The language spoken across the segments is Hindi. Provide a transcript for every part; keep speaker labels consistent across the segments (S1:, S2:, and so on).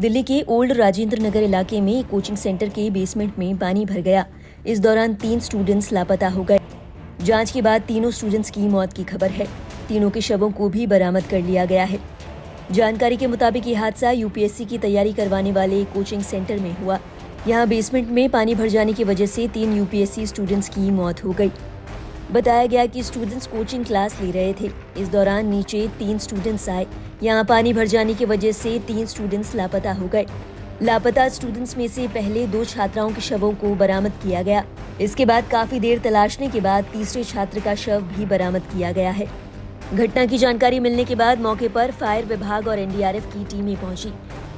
S1: दिल्ली के ओल्ड राजेंद्र नगर इलाके में एक कोचिंग सेंटर के बेसमेंट में पानी भर गया। इस दौरान 3 स्टूडेंट्स लापता हो गए। जांच के बाद तीनों स्टूडेंट्स की मौत की खबर है। तीनों के शवों को भी बरामद कर लिया गया है। जानकारी के मुताबिक ये हादसा यूपीएससी की तैयारी करवाने वाले कोचिंग सेंटर में हुआ। यहाँ बेसमेंट में पानी भर जाने की वजह से 3 यूपीएससी स्टूडेंट्स की मौत हो गई। बताया गया कि स्टूडेंट्स कोचिंग क्लास ले रहे थे। इस दौरान नीचे 3 स्टूडेंट्स आए। यहाँ पानी भर जाने की वजह से 3 स्टूडेंट्स लापता हो गए। लापता स्टूडेंट्स में से पहले 2 छात्राओं के शवों को बरामद किया गया। इसके बाद काफी देर तलाशने के बाद तीसरे छात्र का शव भी बरामद किया गया है। घटना की जानकारी मिलने के बाद मौके पर फायर विभाग और एनडीआरएफ की टीमें पहुंची।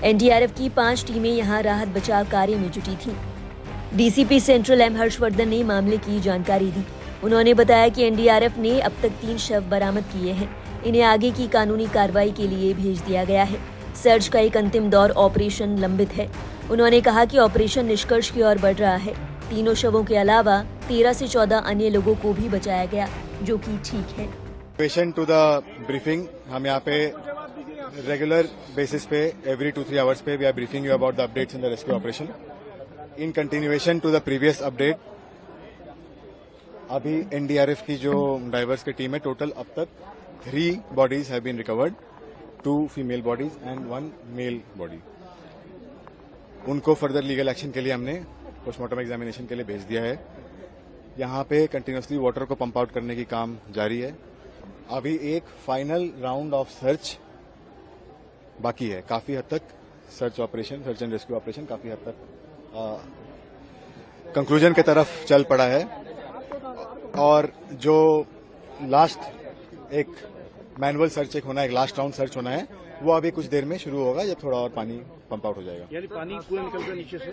S1: एनडीआरएफ की 5 टीमें यहां राहत बचाव कार्य में जुटी थीं। डीसीपी सेंट्रल एम हर्षवर्धन ने मामले की जानकारी दी। उन्होंने बताया कि एनडीआरएफ ने अब तक 3 शव बरामद किए हैं। इन्हें आगे की कानूनी कार्रवाई के लिए भेज दिया गया है। सर्च का एक अंतिम दौर ऑपरेशन लंबित है। उन्होंने कहा कि ऑपरेशन निष्कर्ष की ओर बढ़ रहा है। तीनों शवों के अलावा 13 से 14 अन्य लोगों को भी बचाया गया, जो कि ठीक है।
S2: पेशेंट टू द ब्रीफिंग, हम यहाँ पे रेगुलर बेसिस पे एवरी 2-3 आवर्स पे we are briefing you about the updates in the rescue operation. In continuation to the previous update, अभी एनडीआरएफ की जो डाइवर्स की टीम है, टोटल अब तक 3 bodies have been recovered, 2 female bodies and 1 male body. उनको फर्दर लीगल एक्शन के लिए हमने पोस्टमार्टम एग्जामिनेशन के लिए भेज दिया है। यहाँ पे कंटिन्यूसली वाटर को पंप आउट करने की काम जारी है। अभी एक फाइनल राउंड ऑफ सर्च बाकी है। काफी हद तक सर्च एंड रेस्क्यू ऑपरेशन काफी हद तक कंक्लूजन की तरफ चल पड़ा है। और जो लास्ट एक मैनुअल सर्च एक होना है, एक लास्ट राउंड सर्च होना है, वो अभी कुछ देर में शुरू होगा जब थोड़ा और पानी पंप आउट हो जाएगा।
S3: यानी पानी पूरा निकल रहा नीचे से।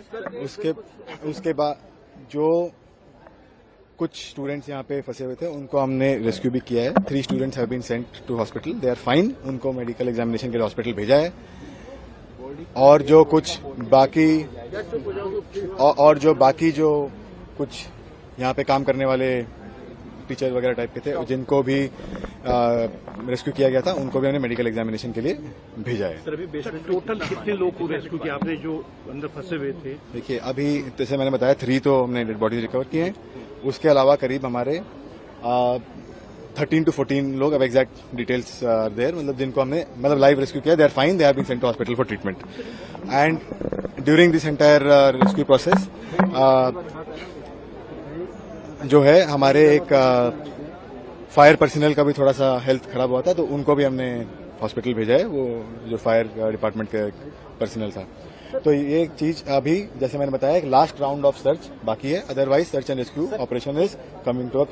S2: उसके बाद जो कुछ स्टूडेंट्स यहाँ पे फंसे हुए थे उनको हमने रेस्क्यू भी किया है। 3 students have been sent to hospital, they are fine. उनको मेडिकल एग्जामिनेशन के लिए हॉस्पिटल भेजा है। और जो बाकी जो कुछ यहाँ पे काम करने वाले टीचर वगैरह टाइप के थे, जिनको भी रेस्क्यू किया गया था, उनको भी हमने मेडिकल एग्जामिनेशन के लिए भेजा है।
S3: सर, अभी बेसिकली टोटल कितने लोग को रेस्क्यू किया आपने जो अंदर फंसे हुए थे?
S2: देखिए, अभी जैसे मैंने बताया 3 तो हमने डेड बॉडीज रिकवर किए हैं। उसके अलावा करीब हमारे 13 to 14 लोग, अब एग्जैक्ट डिटेल्स आर देयर, मतलब जिनको हमने लाइव रेस्क्यू किया, they are fine, they have been sent to hospital for treatment. And during this entire rescue process जो है, हमारे एक फायर पर्सनल का भी थोड़ा सा हेल्थ खराब हुआ था, तो उनको भी हमने हॉस्पिटल भेजा है, वो जो फायर डिपार्टमेंट का पर्सनल था। तो ये एक चीज अभी जैसे मैंने बताया, एक लास्ट राउंड ऑफ सर्च बाकी है। Otherwise search and rescue operation is coming to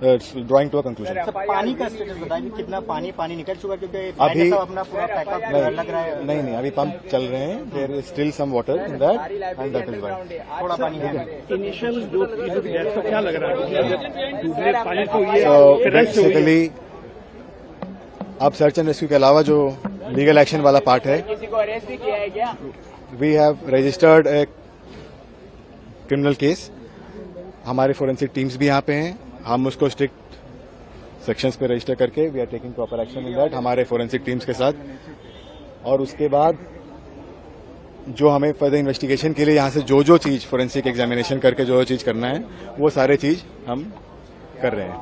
S2: drawing to a conclusion.
S4: पानी का स्टेटस बताइए, कितना पानी निकल चुका? क्योंकि
S2: अभी
S4: अपना पूरा पैकअप लग रहा है।
S2: नहीं, अभी पंप चल रहे हैं। There is still some water in that and that is why
S4: थोड़ा पानी है।
S3: इनिशियल जो डेथ का क्या लग रहा है? पानी को ये
S2: बेसिकली अब सर्च एंड रेस्क्यू के अलावा जो लीगल एक्शन वाला पार्ट है,
S4: किसी को अरेस्ट भी किया है क्या?
S2: We have registered a criminal case. हमारे फोरेंसिक टीम्स भी यहाँ पे हैं। हम उसको स्ट्रिक्ट सेक्शंस पे रजिस्टर करके we are taking proper action in that, हमारे फोरेंसिक टीम्स के साथ। और उसके बाद जो हमें फर्दर इन्वेस्टिगेशन के लिए यहाँ से जो चीज फोरेंसिक एग्जामिनेशन करके जो चीज करना है, वो सारे चीज हम कर रहे हैं।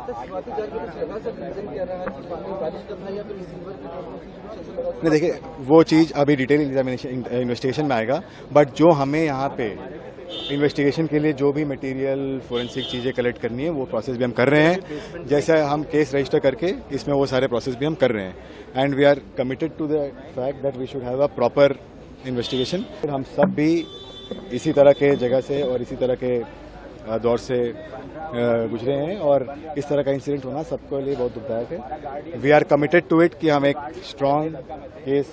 S2: नहीं, देखिए, वो चीज अभी डिटेल इन्वेस्टिगेशन में आएगा। बट जो हमें यहाँ पे इन्वेस्टिगेशन के लिए जो भी मटेरियल फोरेंसिक चीजें कलेक्ट करनी है, वो प्रोसेस भी हम कर रहे हैं। जैसे हम केस रजिस्टर करके इसमें वो सारे प्रोसेस भी हम कर रहे हैं। And we are committed to the fact that we should have a proper investigation. हम सब भी इसी तरह के जगह से और इसी तरह के दौर से गुजरे हैं, और इस तरह का इंसिडेंट होना सबके लिए बहुत दुखदायक है। We are committed to it कि हम एक स्ट्रांग केस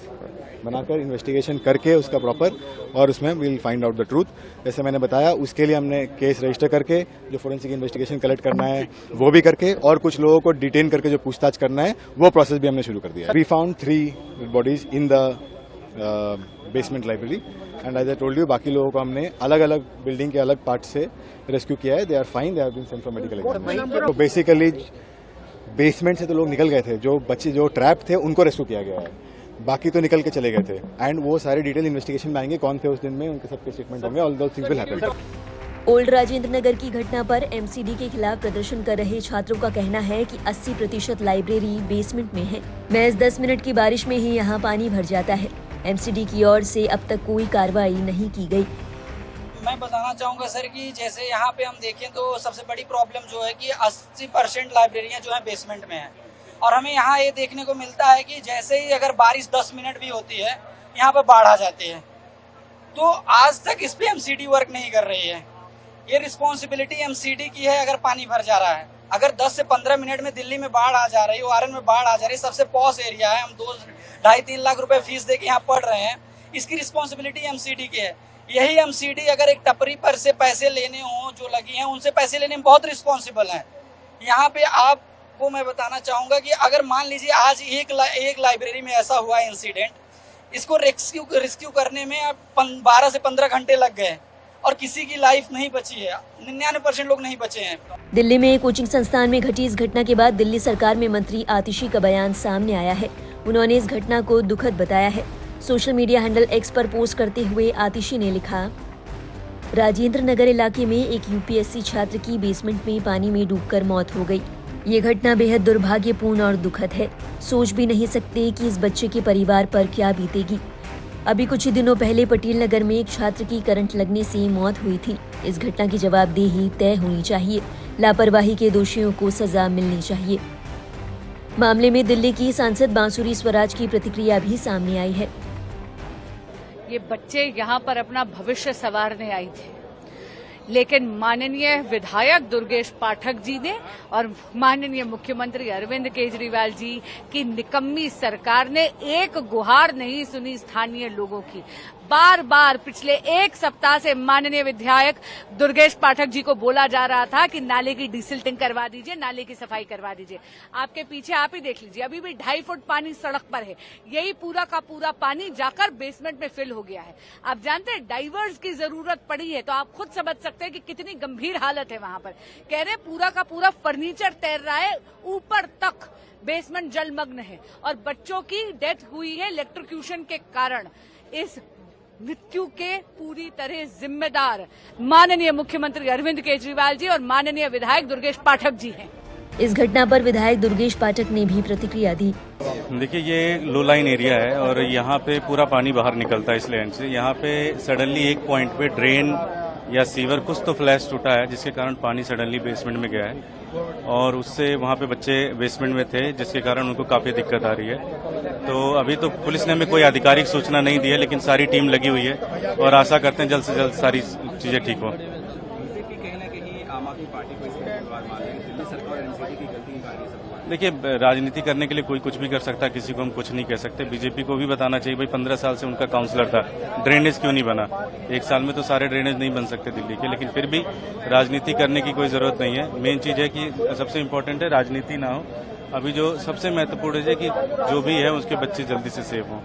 S2: बनाकर इन्वेस्टिगेशन करके उसका प्रॉपर, और उसमें we'll find out the truth. जैसे मैंने बताया, उसके लिए हमने केस रजिस्टर करके जो फोरेंसिक इन्वेस्टिगेशन कलेक्ट करना है वो भी करके, और कुछ लोगों को डिटेन करके जो पूछताछ करना है वो प्रोसेस भी हमने शुरू कर दिया है। We found 3 bodies in the basement library and as I told you, बाकी लोगों को हमने अलग अलग बिल्डिंग के अलग पार्ट से रेस्क्यू किया है। They are fine, they have been sent for medical examination. तो बेसिकली बेसमेंट से तो लोग निकल गए थे, जो बच्चे जो ट्रैप थे उनको रेस्क्यू किया गया है। बाकी तो निकल के चले गए थे एंड वो सारे डिटेल इन्वेस्टिगेशन में आएंगे, कौन थे उस दिन में, उनके सबके स्टेटमेंट होंगे, all those things will happen.
S1: Old Rajendra Nagar की घटना पर एमसीडी के खिलाफ प्रदर्शन कर रहे छात्रों का कहना है कि 80% लाइब्रेरी बेसमेंट में है। महज 10 मिनट की बारिश में ही यहाँ पानी भर जाता है। एमसीडी की ओर से अब तक कोई कार्रवाई नहीं की गई।
S5: मैं बताना चाहूँगा सर कि जैसे यहाँ पे हम देखें तो सबसे बड़ी प्रॉब्लम जो है कि 80% लाइब्रेरियाँ जो है बेसमेंट में है, और हमें यहाँ ये देखने को मिलता है कि जैसे ही अगर बारिश 10 मिनट भी होती है यहाँ पे बाढ़ आ जाती है। तो आज तक इस पे एमसीडी वर्क नहीं कर रही है। ये रिस्पॉन्सिबिलिटी एमसीडी की है। अगर पानी भर जा रहा है, अगर 10 से 15 मिनट में दिल्ली में बाढ़ आ जा रही है, वारन में बाढ़ आ जा रही है, सबसे पॉश एरिया है, हम 2-2.5-3 लाख रुपए फीस दे के यहाँ पढ़ रहे हैं, इसकी रिस्पॉन्सिबिलिटी एमसीडी की है। यही एमसीडी अगर एक टपरी पर से पैसे लेने हों, जो लगी हैं उनसे पैसे लेने में बहुत रिस्पॉन्सिबल है। यहाँ पे आपको मैं बताना चाहूँगा कि अगर मान लीजिए आज एक लाइब्रेरी में ऐसा हुआ इंसिडेंट, इसको रेस्क्यू करने में 12 से 15 घंटे लग गए और किसी की लाइफ नहीं बची है, 99% लोग नहीं बचे हैं।
S1: दिल्ली में कोचिंग संस्थान में घटी इस घटना के बाद दिल्ली सरकार में मंत्री आतिशी का बयान सामने आया है। उन्होंने इस घटना को दुखद बताया है। सोशल मीडिया हैंडल एक्स पर पोस्ट करते हुए आतिशी ने लिखा, राजेंद्र नगर इलाके में एक यूपीएससी छात्र की बेसमेंट में पानी में डूबकर मौत हो गई। ये घटना बेहद दुर्भाग्यपूर्ण और दुखद है। सोच भी नहीं सकते कि इस बच्चे के परिवार पर क्या बीतेगी। अभी कुछ ही दिनों पहले पटेल नगर में एक छात्र की करंट लगने से मौत हुई थी। इस घटना की जवाबदेही तय होनी चाहिए। लापरवाही के दोषियों को सजा मिलनी चाहिए। मामले में दिल्ली की सांसद बांसुरी स्वराज की प्रतिक्रिया भी सामने आई है।
S6: ये बच्चे यहाँ पर अपना भविष्य संवारने आई थे, लेकिन माननीय विधायक दुर्गेश पाठक जी ने और माननीय मुख्यमंत्री अरविंद केजरीवाल जी की निकम्मी सरकार ने एक गुहार नहीं सुनी स्थानीय लोगों की। बार बार पिछले 1 सप्ताह से माननीय विधायक दुर्गेश पाठक जी को बोला जा रहा था कि नाले की डिसिल्टिंग करवा दीजिए, नाले की सफाई करवा दीजिए। आपके पीछे आप ही देख लीजिए, अभी भी 2.5 फुट पानी सड़क पर है। यही पूरा का पूरा पानी जाकर बेसमेंट में फिल हो गया है। आप जानते हैं डाइवर्स की जरूरत पड़ी है, तो आप खुद समझ सकते हैं कि कितनी गंभीर हालत है वहां पर। कह रहे पूरा का पूरा फर्नीचर तैर रहा है, ऊपर तक बेसमेंट जलमग्न है और बच्चों की डेथ हुई है इलेक्ट्रोक्यूशन के कारण। इस मृत्यु के पूरी तरह जिम्मेदार माननीय मुख्यमंत्री अरविंद केजरीवाल जी और माननीय विधायक दुर्गेश पाठक जी हैं।
S1: इस घटना पर विधायक दुर्गेश पाठक ने भी प्रतिक्रिया दी।
S7: देखिए, ये लो लाइन एरिया है और यहाँ पे पूरा पानी बाहर निकलता है इस लैंड से। यहाँ पे सडनली एक पॉइंट पे ड्रेन या सीवर कुछ तो फ्लैश टूटा है, जिसके कारण पानी सडनली बेसमेंट में गया है और उससे वहाँ पे बच्चे बेसमेंट में थे, जिसके कारण उनको काफी दिक्कत आ रही है। तो अभी तो पुलिस ने हमें कोई आधिकारिक सूचना नहीं दी है, लेकिन सारी टीम लगी हुई है और आशा करते हैं जल्द से जल्द सारी चीजें ठीक हो। देखिए, राजनीति करने के लिए कोई कुछ भी कर सकता है, किसी को हम कुछ नहीं कह सकते। बीजेपी को भी बताना चाहिए, भाई 15 साल से उनका काउंसलर था, ड्रेनेज क्यों नहीं बना? 1 साल में तो सारे ड्रेनेज नहीं बन सकते दिल्ली के, लेकिन फिर भी राजनीति करने की कोई जरूरत नहीं है। मेन चीज है कि सबसे इम्पोर्टेंट है राजनीति ना हो। अभी जो सबसे महत्वपूर्ण है कि जो भी है उसके बच्चे जल्दी से सेव हों।